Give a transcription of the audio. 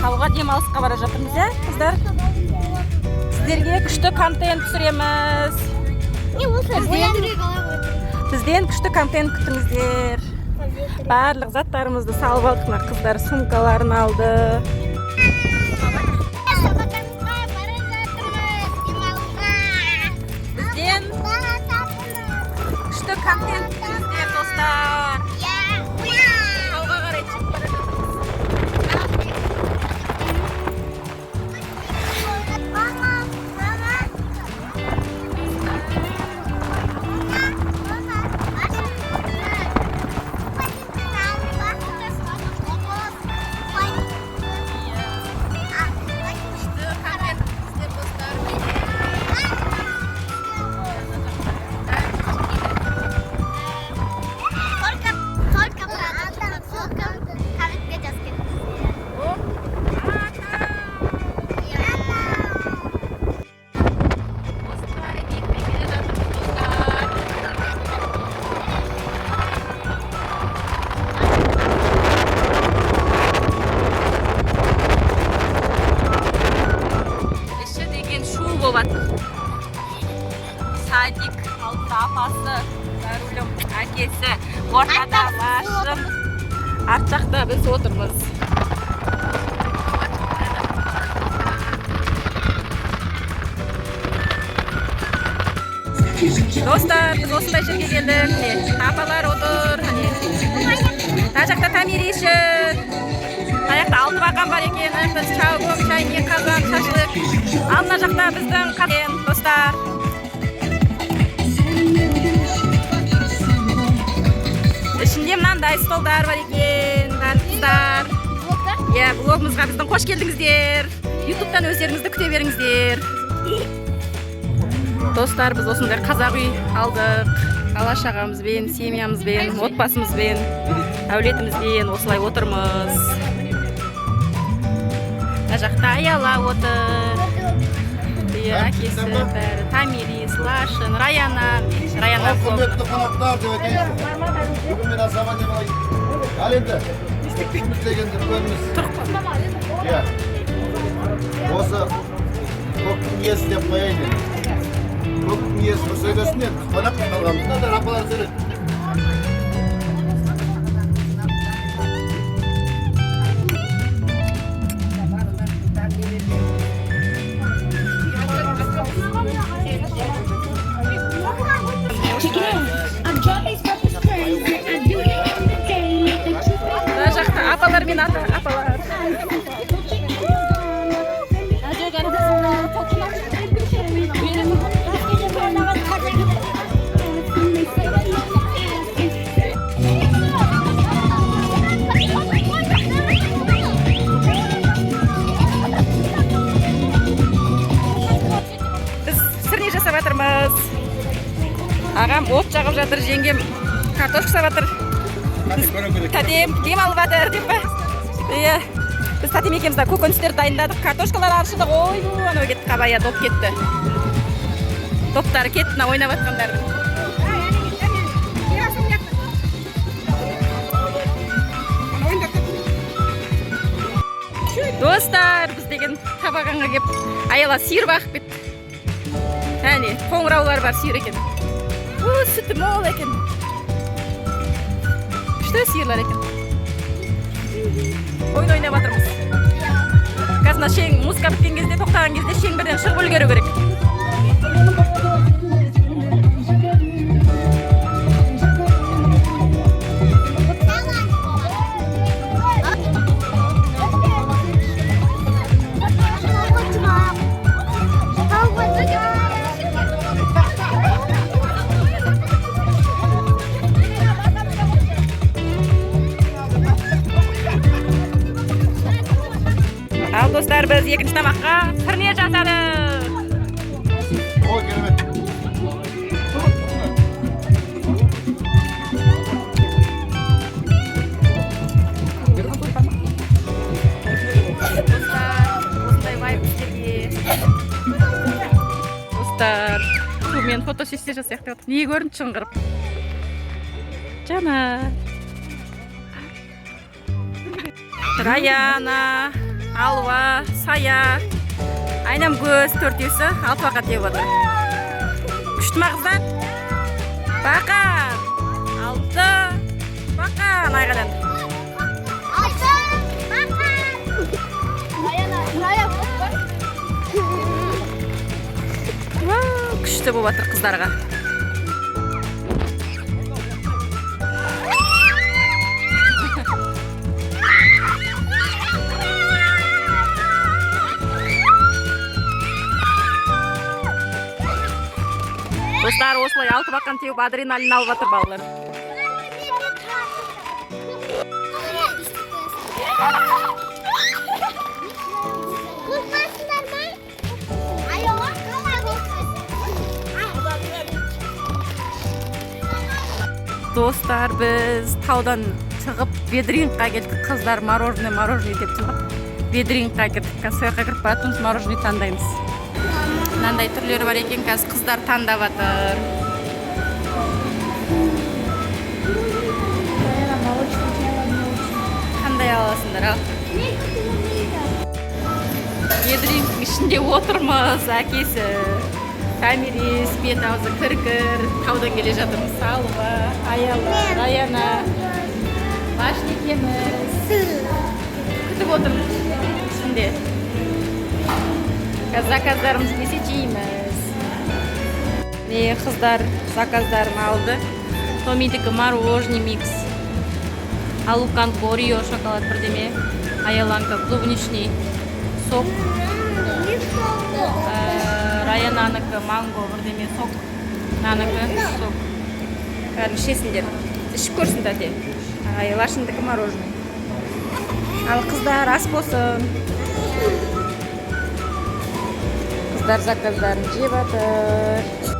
Тауға демалысқа бара жатырмыз, қыздар. Сіздерге күшті контент түсіреміз. Бізден күшті контент күтіңіздер. Барлық заттарымызды салып алдық, қыздар сумкаларын алды. Бізден күшті контент күтіңіздер, достар. Тауға қарай шығып бара жатырмыз. Садик, алты апасы, Зарулым, әкесі, ортада Лашым, арт жақта біз отырмыз. Достар, біз осындай жерге келдік. Апалар отыр. Мына жақта Тамириші. Аяқта 6 бақан бар екен. Аяқта чаугум, чайник, қазан, шашлык. Ал мына жақта біздің қаден, достар. Ішінде мынандай столдар бар екен, қыздар. Блогымызға біздің қош келдіңіздер. Ютубтан өздеріңізді күте беріңіздер. Достар, біз осындай қазақ үй алдық. Ала-шағамызбен, семьямызбен, отбасымызбен, әулетімізбен осылай отырмыз. Мына жақта Аяла отыр. Әкесі бәрі, Тамирис, Лашын, Раяна. Құрметті қонақтар деп айтайын. Бүгін мен азамат демалайын. Ал енді, күтпегенді көріңіз. Осы көптің иесі деп қояйын. Көптің иесі сөйлесін енді, қонақ қалғанымызда да апалар сөйледі. Мына жақта апалар мен апалар. Біз сырне жасап жатырмыз. Ағам от жағып жатыр, жеңгем картошка сап жатыр. Тәтем демалып жатыр деп па? Біз тәтем екеумізді көкөністер дайындадық, картошкалар аршыдық. Ой, анау кетті, қабая доп кетті. Топтары кетті, мына ойнап жатқандардың. Достар, біз деген табағанға кеп, Аяла сиыр бақып кетті. Әне, қоңыраулар бар, сиыр екен. Сүті мол екен. Күшті сиырлар екен. Ойын ойнап жатырмыз. Қазір шең музыка біткен кезде, тоқтаған кезде шең бірден шығып үлгеру керек. Ал достар, біз екінші тамаққа сырне жасадық. Ой, керемет. Осындай вайб біздерге. Достар, мен фотосессия жасайық деп отыр. Не көрінді шыңғырып? Жана. Раяна. алуа, сая, айнам көз төртеусі 6 бақа теуіп отыр. Күшті ма қыздар? Бақан! 6 бақан айғадан. Күшті болып отыр қыздарға. Достар, осылай 6 бақан теуіп адреналин алып жатыр балалар. Достар, біз таудан шығып Бедринкқа келдік. Қыздар мороженое деп жылап Бедринкқа кірдік. Сол жаққа кіріп баратырмыз, мороженое таңдаймыз. Мынандай түрлері бар екен, қазір қыздар таңдап жатыр. Қандай аласыңдар, ал? Бедринктің ішінде отырмыз, әкесі Тамирис, бет-аузы кір-кір, таудан келе жатырмыз. Салва, Аяла, Раяна, Башникеміз. Күтіп отырмыз ішінде. Заказдарымыз келсе жейміз. Қыздар заказдарын алды. Томидікі мороженый микс. Алуканка Орео шоколад бірдеме. Аяланка клубничный сок. Раянаныкі манго бірдеме сок. Наныкі сок. Бәрін ішесіңдер. Ішіп көрсін тәте. Айлашындікі мороженый. Ал қыздар ас болсын. Қыздар заказдарын жеп жатыр.